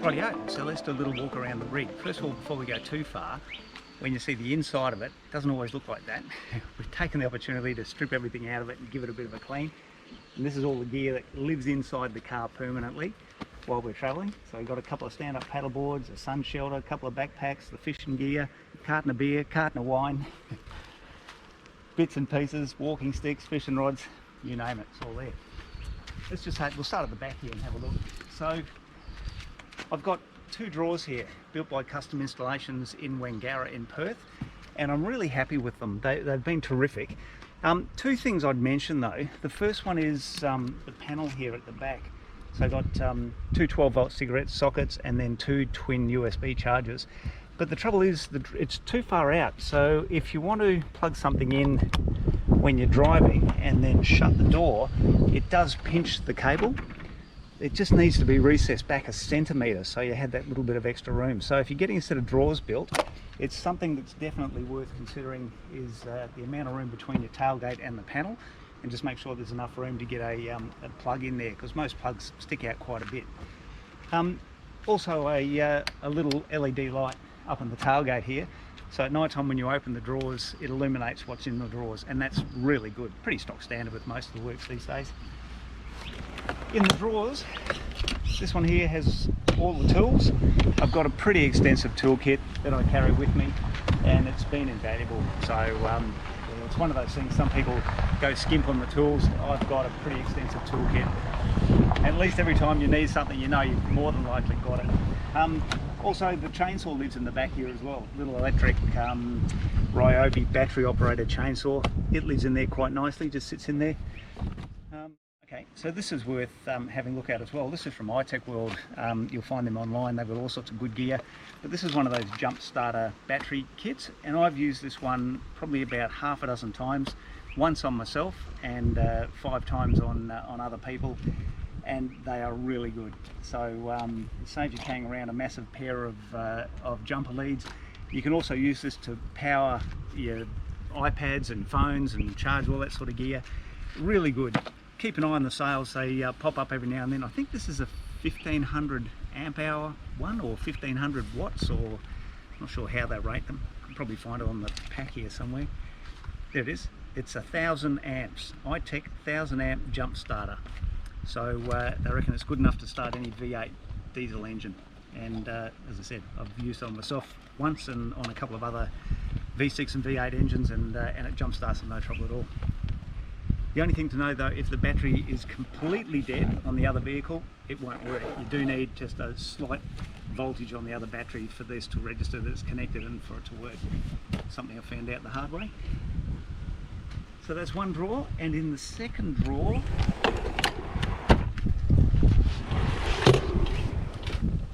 Rightio, so let's do a little walk around the rig. First of all, before we go too far, when you see the inside of it, it doesn't always look like that. We've taken the opportunity to strip everything out of it and give it a bit of a clean. And this is all the gear that lives inside the car permanently while we're travelling. So we've got a couple of stand-up paddle boards, a sun shelter, a couple of backpacks, the fishing gear, a carton of beer, carton of wine, bits and pieces, walking sticks, fishing rods, you name it, it's all there. Let's just we'll start at the back here and have a look. So I've got two drawers here built by Custom Installations in Wangara in Perth, and I'm really happy with them. They've been terrific. Two things I'd mention though. The first one is the panel here at the back. So I've got two 12-volt cigarette sockets and then two twin USB chargers. But the trouble is it's too far out. So if you want to plug something in when you're driving and then shut the door, it does pinch the cable. It just needs to be recessed back a centimetre so you had that little bit of extra room. So if you're getting a set of drawers built, it's something that's definitely worth considering, is the amount of room between your tailgate and the panel, and just make sure there's enough room to get a plug in there, because most plugs stick out quite a bit. Also a little LED light up on the tailgate here, so at night time when you open the drawers it illuminates what's in the drawers, and that's really good. Pretty stock standard with most of the works these days. In the drawers, this one here has all the tools. I've got a pretty extensive toolkit that I carry with me, and it's been invaluable. So it's one of those things, some people go skimp on the tools. I've got a pretty extensive toolkit. At least every time you need something, you know you've more than likely got it. Also, the chainsaw lives in the back here as well. Little electric Ryobi battery operated chainsaw. It lives in there quite nicely, just sits in there. Okay, so this is worth having a look at as well. This is from iTech World. You'll find them online. They've got all sorts of good gear. But this is one of those jump starter battery kits, and I've used this one probably about half a dozen times. Once on myself and 5 times on other people, and they are really good. So it saves you carrying around a massive pair of jumper leads. You can also use this to power your iPads and phones and charge all that sort of gear. Really good. Keep an eye on the sales, they pop up every now and then. I think this is a 1500 amp hour one, or 1500 watts, or not sure how they rate them. You can probably find it on the pack here somewhere. There it is. It's 1000 amps, iTech 1000 amp jump starter. So they reckon it's good enough to start any V8 diesel engine. And as I said, I've used it on myself once and on a couple of other V6 and V8 engines, and it jump starts with no trouble at all. The only thing to know though, if the battery is completely dead on the other vehicle, it won't work. You do need just a slight voltage on the other battery for this to register that it's connected and for it to work. Something I found out the hard way. So that's one drawer, and in the second drawer,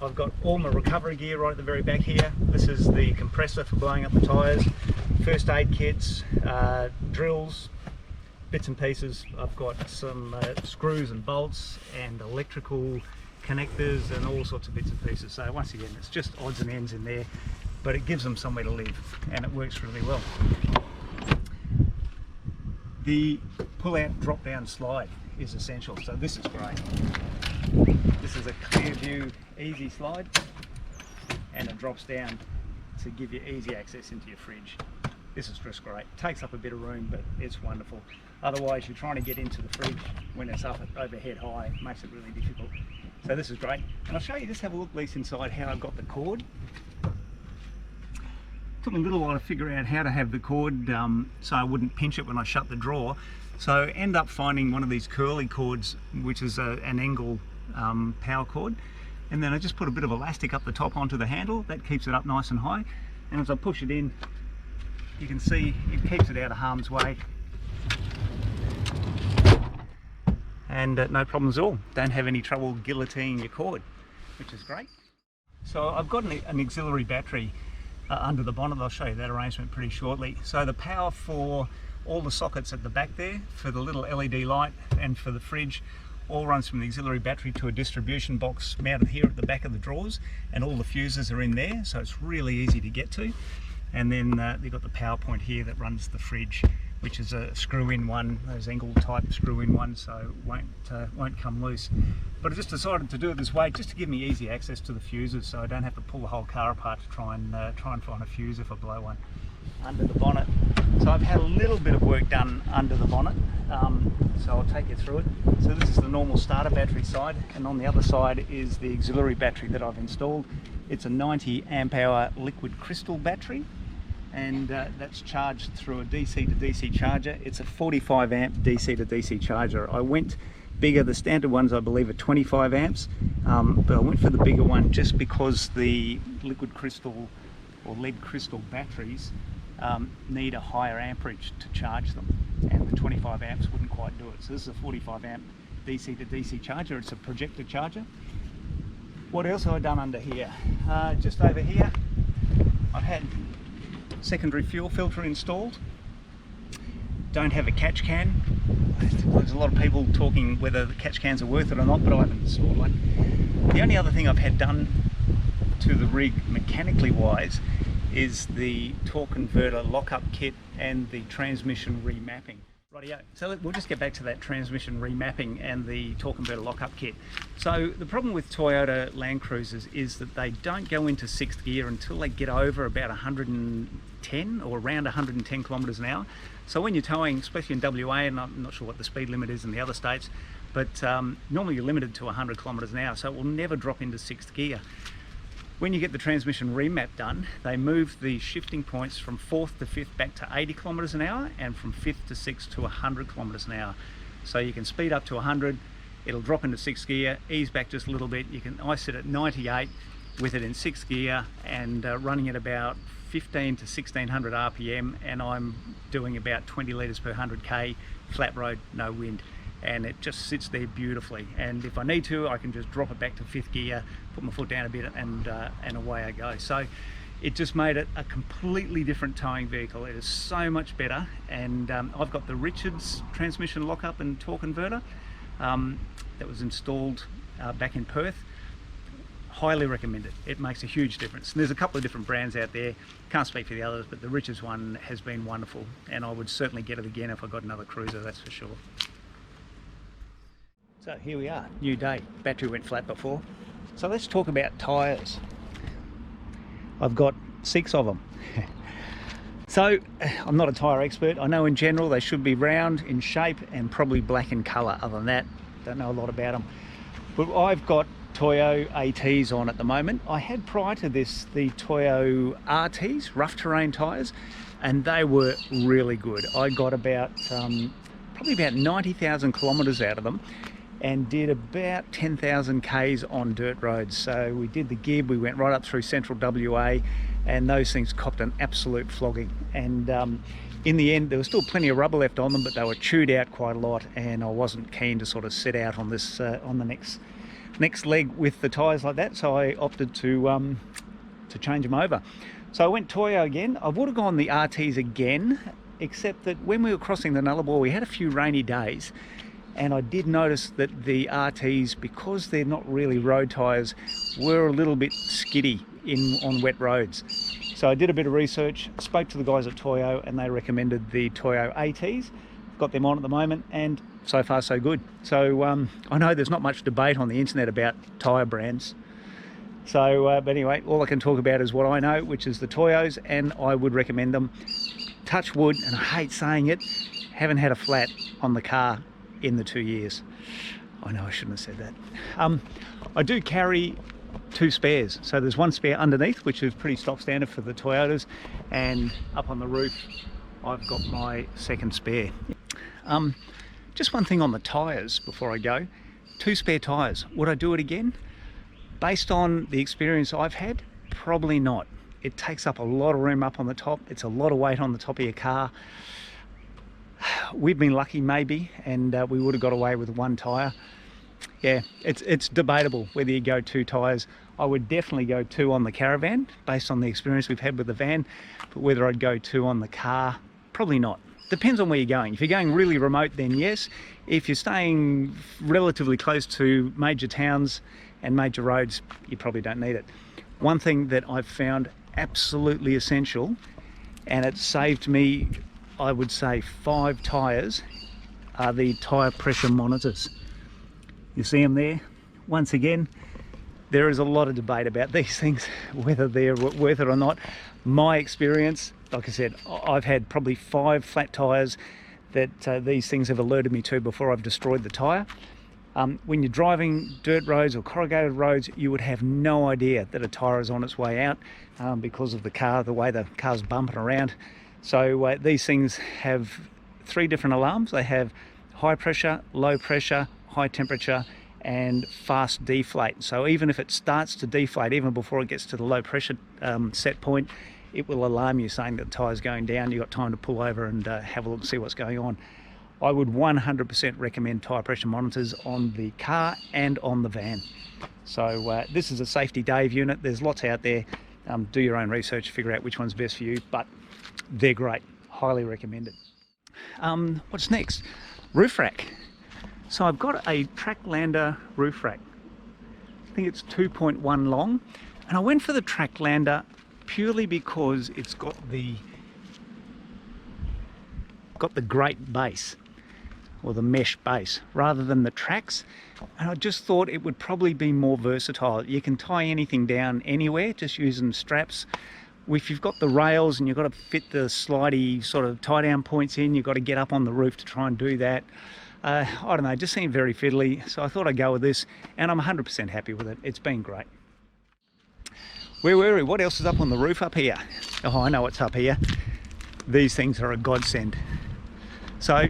I've got all my recovery gear right at the very back here. This is the compressor for blowing up the tyres, first aid kits, drills, bits and pieces. I've got some screws and bolts and electrical connectors and all sorts of bits and pieces. So once again, it's just odds and ends in there, but it gives them somewhere to live, and it works really well. The pull-out drop-down slide is essential, so this is great. This is a clear view, easy slide, and it drops down to give you easy access into your fridge. This is just great. It takes up a bit of room, but it's wonderful. Otherwise, you're trying to get into the fridge when it's up overhead high. It makes it really difficult. So this is great. And I'll show you, just have a look, Lisa, inside how I've got the cord. Took me a little while to figure out how to have the cord so I wouldn't pinch it when I shut the drawer. So end up finding one of these curly cords, which is an Engel power cord. And then I just put a bit of elastic up the top onto the handle. That keeps it up nice and high. And as I push it in, you can see it keeps it out of harm's way. And no problems at all. Don't have any trouble guillotining your cord, which is great. So I've got an auxiliary battery under the bonnet. I'll show you that arrangement pretty shortly. So the power for all the sockets at the back there, for the little LED light and for the fridge, all runs from the auxiliary battery to a distribution box mounted here at the back of the drawers, and all the fuses are in there, so it's really easy to get to. And then you've got the power point here that runs the fridge, which is a screw-in one, those Engel type screw-in ones, so it won't come loose. But I just decided to do it this way, just to give me easy access to the fuses, so I don't have to pull the whole car apart to try and find a fuse if I blow one. Under the bonnet, so I've had a little bit of work done under the bonnet, so I'll take you through it. So this is the normal starter battery side, and on the other side is the auxiliary battery that I've installed. It's a 90 amp hour liquid crystal battery, and that's charged through a DC to DC charger. It's a 45 amp DC to DC charger. I went bigger. The standard ones I believe are 25 amps, but I went for the bigger one just because the liquid crystal or lead crystal batteries need a higher amperage to charge them, and the 25 amps wouldn't quite do it. So this is a 45 amp DC to DC charger. It's a projector charger. What else have I done under here? Just over here I've had secondary fuel filter installed. Don't have a catch can. There's a lot of people talking whether the catch cans are worth it or not, but I haven't installed one. The only other thing I've had done to the rig mechanically wise is the torque converter lockup kit and the transmission remapping. Rightio, so we'll just get back to that transmission remapping and the torque converter lockup kit. So the problem with Toyota Land Cruisers is that they don't go into sixth gear until they get over about 110 or around 110 kilometres an hour. So when you're towing, especially in WA, and I'm not sure what the speed limit is in the other states, but normally you're limited to 100 kilometres an hour, so it will never drop into sixth gear. When you get the transmission remap done, they move the shifting points from 4th to 5th back to 80 kilometres an hour, and from 5th to 6th to 100 kilometres an hour. So you can speed up to 100, it'll drop into 6th gear, ease back just a little bit. I sit at 98 with it in 6th gear and running at about 15 to 1600 RPM, and I'm doing about 20 litres per 100k, flat road, no wind. And it just sits there beautifully, and if I need to I can just drop it back to 5th gear, put my foot down a bit, and away I go. So it just made it a completely different towing vehicle. It is so much better, and I've got the Richards transmission lockup and torque converter that was installed back in Perth. Highly recommend it. It makes a huge difference. And there's a couple of different brands out there, can't speak for the others, but the Richards one has been wonderful, and I would certainly get it again if I got another cruiser, that's for sure. So here we are, new day. Battery went flat before. So let's talk about tyres. I've got 6 of them. So I'm not a tyre expert. I know in general they should be round in shape and probably black in colour. Other than that, don't know a lot about them. But I've got Toyo ATs on at the moment. I had prior to this the Toyo RTs, rough terrain tyres, and they were really good. I got about probably about 90,000 kilometres out of them, and did about 10,000 Ks on dirt roads. So we did the Gib, we went right up through central WA, and those things copped an absolute flogging. And in the end, there was still plenty of rubber left on them, but they were chewed out quite a lot, and I wasn't keen to sort of set out on this on the next leg with the tyres like that, so I opted to change them over. So I went Toyo again. I would have gone the RTs again, except that when we were crossing the Nullarbor, we had a few rainy days, and I did notice that the RTs, because they're not really road tyres, were a little bit skiddy on wet roads. So I did a bit of research, spoke to the guys at Toyo, and they recommended the Toyo ATs. Got them on at the moment, and so far so good. So I know there's not much debate on the internet about tyre brands. So, but anyway, all I can talk about is what I know, which is the Toyos, and I would recommend them. Touch wood, and I hate saying it, haven't had a flat on the car in the 2 years. I know I shouldn't have said that. I do carry 2 spares. So there's one spare underneath, which is pretty stock standard for the Toyotas, and up on the roof I've got my second spare. Just one thing on the tyres before I go. 2 spare tyres. Would I do it again? Based on the experience I've had, probably not. It takes up a lot of room up on the top. It's a lot of weight on the top of your car. We've been lucky maybe, and we would have got away with 1 tyre. Yeah, it's debatable whether you go 2 tyres. I would definitely go 2 on the Caravan based on the experience we've had with the van, but whether I'd go 2 on the car, probably not. Depends on where you're going. If you're going really remote, then yes. If you're staying relatively close to major towns and major roads, you probably don't need it. One thing that I've found absolutely essential, and it saved me I would say 5 tyres are the tyre pressure monitors. You see them there? Once again, there is a lot of debate about these things, whether they're worth it or not. My experience, like I said, I've had probably 5 flat tyres that these things have alerted me to before I've destroyed the tyre. When you're driving dirt roads or corrugated roads, you would have no idea that a tyre is on its way out because of the way the car's bumping around. So these things have 3 different alarms. They have high pressure, low pressure, high temperature, and fast deflate. So even if it starts to deflate, even before it gets to the low pressure set point, it will alarm you saying that the tyre's going down. You've got time to pull over and have a look and see what's going on. I would 100% recommend tyre pressure monitors on the car and on the van. So this is a Safety Dave unit. There's lots out there. Do your own research, figure out which one's best for you, but they're great. Highly recommended. What's next? Roof rack. So I've got a Tracklander roof rack. I think it's 2.1 long, and I went for the Tracklander purely because it's got the great base, or the mesh base, rather than the tracks. And I just thought it would probably be more versatile. You can tie anything down anywhere just using straps. If you've got the rails and you've got to fit the slidey sort of tie down points in, you've got to get up on the roof to try and do that. I don't know, it just seemed very fiddly, so I thought I'd go with this, and I'm 100% happy with it. It's been great. Where were we? What else is up on the roof up here? Oh, I know what's up here. These things are a godsend. So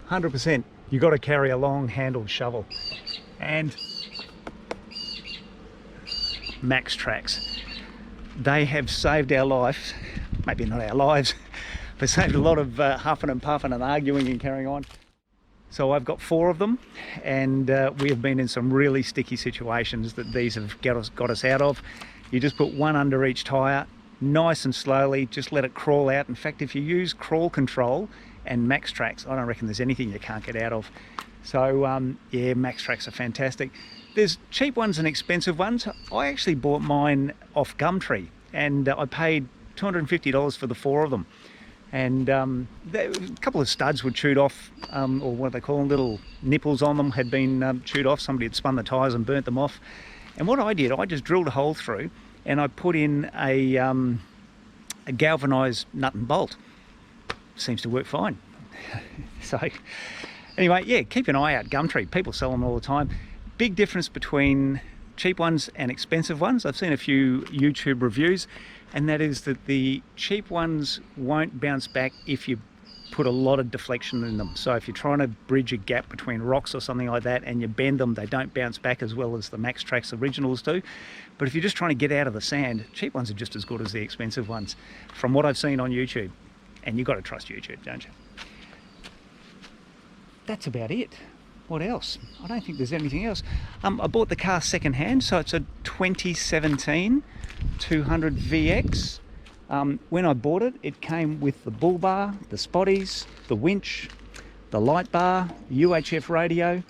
100% you've got to carry a long handled shovel, and Max Tracks, they have saved our lives. Maybe not our lives, but saved a lot of huffing and puffing and arguing and carrying on. So I've got 4 of them, and we have been in some really sticky situations that these have got us out of. You just put one under each tyre, nice and slowly, just let it crawl out. In fact, if you use crawl control and Max Tracks, I don't reckon there's anything you can't get out of. So yeah, Max Tracks are fantastic. There's cheap ones and expensive ones. I actually bought mine off Gumtree, and I paid $250 for the 4 of them. And a couple of studs were chewed off, or what they call them, little nipples on them had been chewed off. Somebody had spun the tyres and burnt them off. And what I did, I just drilled a hole through, and I put in a galvanised nut and bolt. Seems to work fine. So anyway, yeah, keep an eye out. Gumtree, people sell them all the time. Big difference between cheap ones and expensive ones. I've seen a few YouTube reviews, and that is that the cheap ones won't bounce back if you put a lot of deflection in them. So if you're trying to bridge a gap between rocks or something like that and you bend them, they don't bounce back as well as the Max Tracks originals do. But if you're just trying to get out of the sand, cheap ones are just as good as the expensive ones, from what I've seen on YouTube. And you've got to trust YouTube, don't you? That's about it. What else? I don't think there's anything else. I bought the car second hand, so it's a 2017 200 VX. When I bought it, it came with the bull bar, the spotties, the winch, the light bar, UHF radio.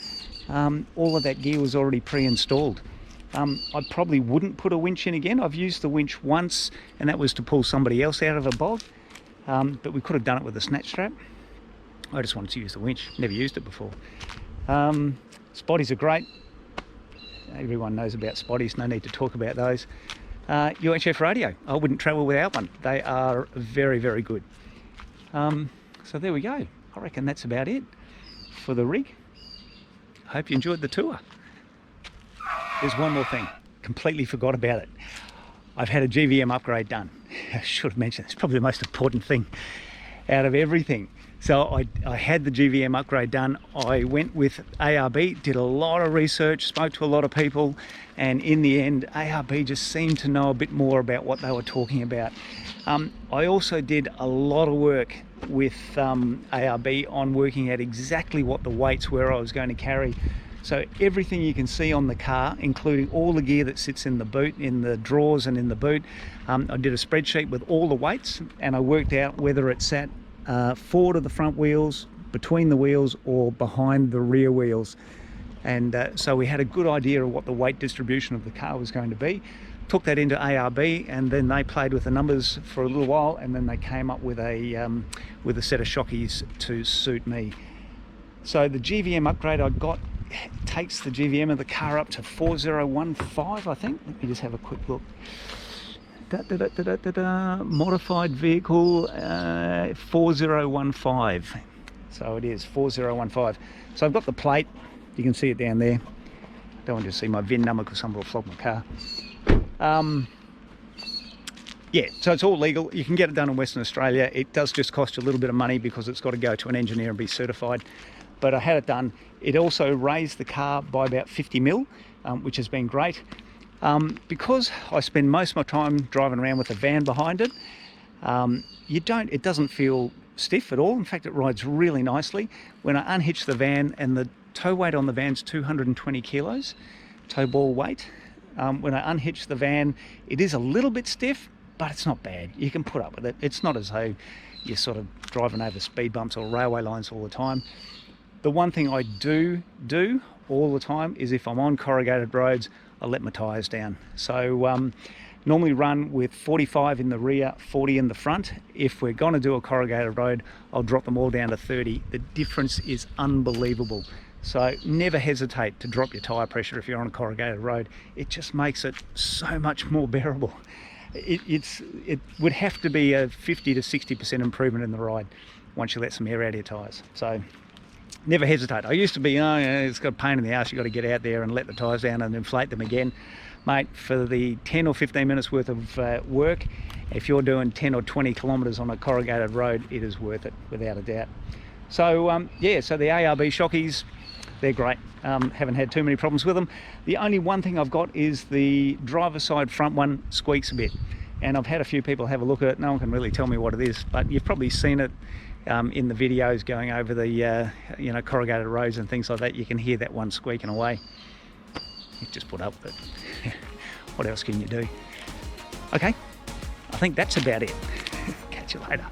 All of that gear was already pre-installed. I probably wouldn't put a winch in again. I've used the winch once, and that was to pull somebody else out of a bog. But we could have done it with a snatch strap. I just wanted to use the winch, never used it before. Spotties are great. Everyone knows about spotties, no need to talk about those. UHF radio, I wouldn't travel without one. They are very, very good. So there we go. I reckon that's about it for the rig. I hope you enjoyed the tour. There's one more thing, completely forgot about it. I've had a GVM upgrade done. I should have mentioned, it's probably the most important thing out of everything. So I had the GVM upgrade done. I went with ARB, did a lot of research, spoke to a lot of people, and in the end, ARB just seemed to know a bit more about what they were talking about. I also did a lot of work with ARB on working out exactly what the weights were I was going to carry. So everything you can see on the car, including all the gear that sits in the boot, in the drawers and in the boot, I did a spreadsheet with all the weights, and I worked out whether it sat forward of the front wheels, between the wheels, or behind the rear wheels. And so we had a good idea of what the weight distribution of the car was going to be. took that into ARB, and then they played with the numbers for a little while, and then they came up with a set of shockies to suit me. So the GVM upgrade I got takes the GVM of the car up to 4015, I think. Let me just have a quick look. Modified vehicle 4015. So it is 4015. So I've got the plate. You can see it down there. Don't want you to see my VIN number because someone will flog my car. Yeah, so it's all legal. You can get it done in Western Australia. It does just cost you a little bit of money because it's got to go to an engineer and be certified. But I had it done. It also raised the car by about 50 mil, which has been great. Because I spend most of my time driving around with a van behind it, it doesn't feel stiff at all. In fact, it rides really nicely. When I unhitch the van, and the tow weight on the van's 220 kilos, tow ball weight. When I unhitch the van, it is a little bit stiff, but it's not bad. You can put up with it. It's not as though you're sort of driving over speed bumps or railway lines all the time. The one thing I do all the time is if I'm on corrugated roads, I let my tyres down. So normally run with 45 in the rear, 40 in the front. If we're going to do a corrugated road, I'll drop them all down to 30. The difference is unbelievable. So never hesitate to drop your tyre pressure if you're on a corrugated road. It just makes it so much more bearable. It would have to be a 50 to 60% improvement in the ride once you let some air out of your tyres. So never hesitate. I used to be, it's got a pain in the ass. You've got to get out there and let the tyres down and inflate them again. Mate, for the 10 or 15 minutes worth of work, if you're doing 10 or 20 kilometres on a corrugated road, it is worth it, without a doubt. So, yeah, so the ARB shockies, they're great. Haven't had too many problems with them. The only one thing I've got is the driver's side front one squeaks a bit. And I've had a few people have a look at it. No one can really tell me what it is, but you've probably seen it in the videos going over the corrugated roads and things like that. You can hear that one squeaking away. You just put up with it. What else can you do? Okay, I think that's about it. Catch you later.